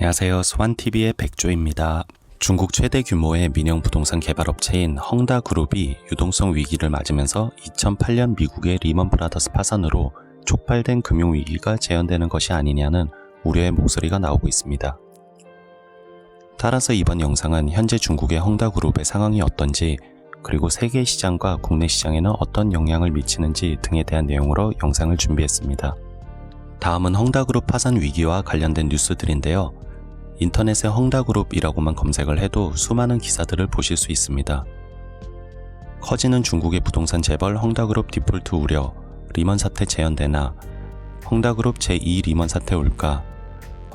안녕하세요. 스완TV의 백조입니다. 중국 최대 규모의 민영 부동산 개발업체인 헝다그룹이 유동성 위기를 맞으면서 2008년 미국의 리먼 브라더스 파산으로 촉발된 금융위기가 재현되는 것이 아니냐는 우려의 목소리가 나오고 있습니다. 따라서 이번 영상은 현재 중국의 헝다그룹의 상황이 어떤지, 그리고 세계 시장과 국내 시장에는 어떤 영향을 미치는지 등에 대한 내용으로 영상을 준비했습니다. 다음은 헝다그룹 파산 위기와 관련된 뉴스들인데요. 인터넷에 헝다그룹이라고만 검색을 해도 수많은 기사들을 보실 수 있습니다. 커지는 중국의 부동산 재벌 헝다그룹 디폴트 우려, 리먼 사태 재현되나, 헝다그룹 제2 리먼 사태 올까,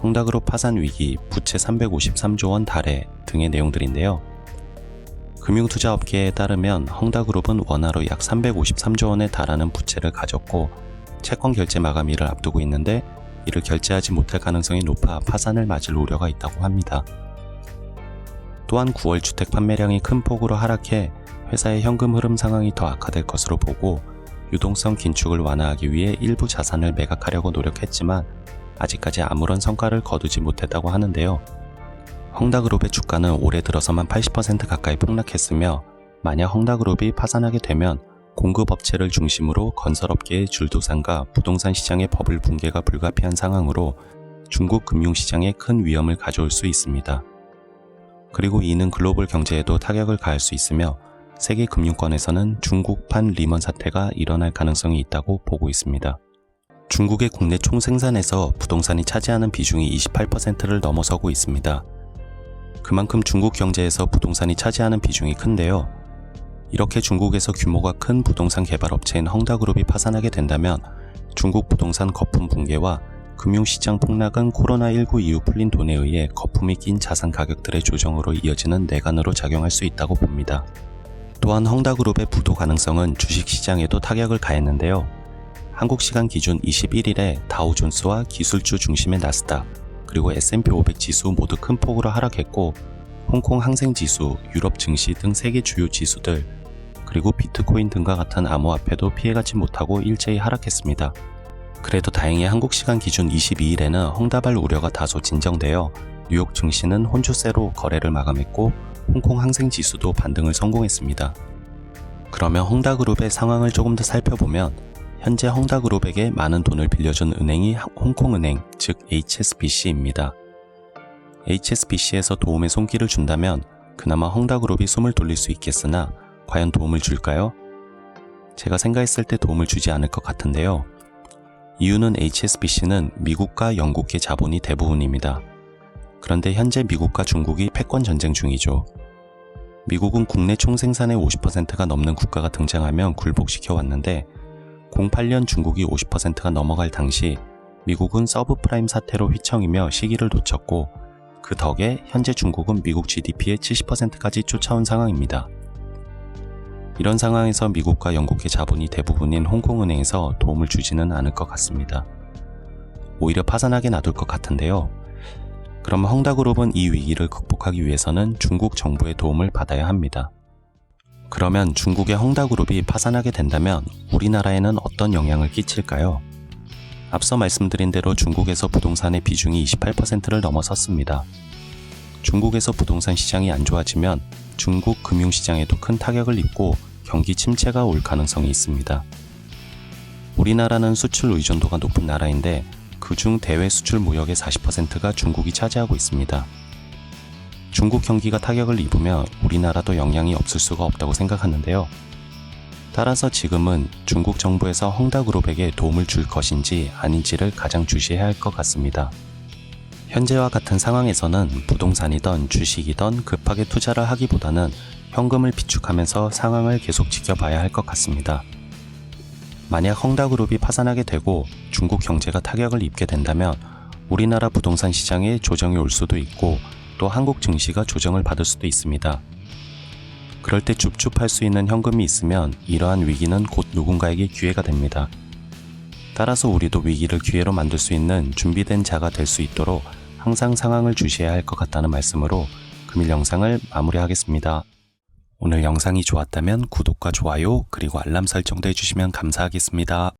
헝다그룹 파산 위기, 부채 353조 원 달해 등의 내용들인데요. 금융투자업계에 따르면 헝다그룹은 원화로 약 353조 원에 달하는 부채를 가졌고 채권 결제 마감일을 앞두고 있는데 이를 결제하지 못할 가능성이 높아 파산을 맞을 우려가 있다고 합니다. 또한 9월 주택 판매량이 큰 폭으로 하락해 회사의 현금 흐름 상황이 더 악화될 것으로 보고 유동성 긴축을 완화하기 위해 일부 자산을 매각하려고 노력했지만 아직까지 아무런 성과를 거두지 못했다고 하는데요. 헝다그룹의 주가는 올해 들어서만 80% 가까이 폭락했으며 만약 헝다그룹이 파산하게 되면 공급업체를 중심으로 건설업계의 줄도산과 부동산 시장의 버블 붕괴가 불가피한 상황으로 중국 금융시장에 큰 위험을 가져올 수 있습니다. 그리고 이는 글로벌 경제에도 타격을 가할 수 있으며 세계 금융권에서는 중국판 리먼 사태가 일어날 가능성이 있다고 보고 있습니다. 중국의 국내 총생산에서 부동산이 차지하는 비중이 28%를 넘어서고 있습니다. 그만큼 중국 경제에서 부동산이 차지하는 비중이 큰데요. 이렇게 중국에서 규모가 큰 부동산 개발 업체인 헝다그룹이 파산하게 된다면 중국 부동산 거품 붕괴와 금융시장 폭락은 코로나19 이후 풀린 돈에 의해 거품이 낀 자산 가격들의 조정으로 이어지는 내관으로 작용할 수 있다고 봅니다. 또한 헝다그룹의 부도 가능성은 주식시장에도 타격을 가했는데요. 한국 시간 기준 21일에 다우존스와 기술주 중심의 나스닥, 그리고 S&P 500 지수 모두 큰 폭으로 하락했고 홍콩 항생지수, 유럽 증시 등 세계 주요 지수들, 그리고 비트코인 등과 같은 암호화폐도 피해가지 못하고 일제히 하락했습니다. 그래도 다행히 한국 시간 기준 22일에는 헝다발 우려가 다소 진정되어 뉴욕 증시는 혼주세로 거래를 마감했고 홍콩 항생지수도 반등을 성공했습니다. 그러면 헝다그룹의 상황을 조금 더 살펴보면 현재 헝다그룹에게 많은 돈을 빌려준 은행이 홍콩은행, 즉 HSBC입니다. HSBC에서 도움의 손길을 준다면 그나마 헝다그룹이 숨을 돌릴 수 있겠으나 과연 도움을 줄까요? 제가 생각했을 때 도움을 주지 않을 것 같은데요. 이유는 HSBC는 미국과 영국의 자본이 대부분입니다. 그런데 현재 미국과 중국이 패권 전쟁 중이죠. 미국은 국내 총생산의 50%가 넘는 국가가 등장하면 굴복시켜 왔는데 08년 중국이 50%가 넘어갈 당시 미국은 서브프라임 사태로 휘청이며 시기를 놓쳤고 그 덕에 현재 중국은 미국 GDP의 70%까지 쫓아온 상황입니다. 이런 상황에서 미국과 영국의 자본이 대부분인 홍콩은행에서 도움을 주지는 않을 것 같습니다. 오히려 파산하게 놔둘 것 같은데요. 그럼 헝다그룹은 이 위기를 극복하기 위해서는 중국 정부의 도움을 받아야 합니다. 그러면 중국의 헝다그룹이 파산하게 된다면 우리나라에는 어떤 영향을 끼칠까요? 앞서 말씀드린 대로 중국에서 부동산의 비중이 28%를 넘어섰습니다. 중국에서 부동산 시장이 안 좋아지면 중국 금융시장에도 큰 타격을 입고 경기 침체가 올 가능성이 있습니다. 우리나라는 수출 의존도가 높은 나라인데 그중 대외 수출 무역의 40%가 중국이 차지하고 있습니다. 중국 경기가 타격을 입으면 우리나라도 영향이 없을 수가 없다고 생각하는데요. 따라서 지금은 중국 정부에서 헝다그룹에게 도움을 줄 것인지 아닌지를 가장 주시해야 할 것 같습니다. 현재와 같은 상황에서는 부동산이든 주식이든 급하게 투자를 하기보다는 현금을 비축하면서 상황을 계속 지켜봐야 할 것 같습니다. 만약 헝다그룹이 파산하게 되고 중국 경제가 타격을 입게 된다면 우리나라 부동산 시장에 조정이 올 수도 있고 또 한국 증시가 조정을 받을 수도 있습니다. 그럴 때 줍줍할 수 있는 현금이 있으면 이러한 위기는 곧 누군가에게 기회가 됩니다. 따라서 우리도 위기를 기회로 만들 수 있는 준비된 자가 될 수 있도록 항상 상황을 주시해야 할 것 같다는 말씀으로 금일 영상을 마무리하겠습니다. 오늘 영상이 좋았다면 구독과 좋아요 그리고 알람 설정도 해주시면 감사하겠습니다.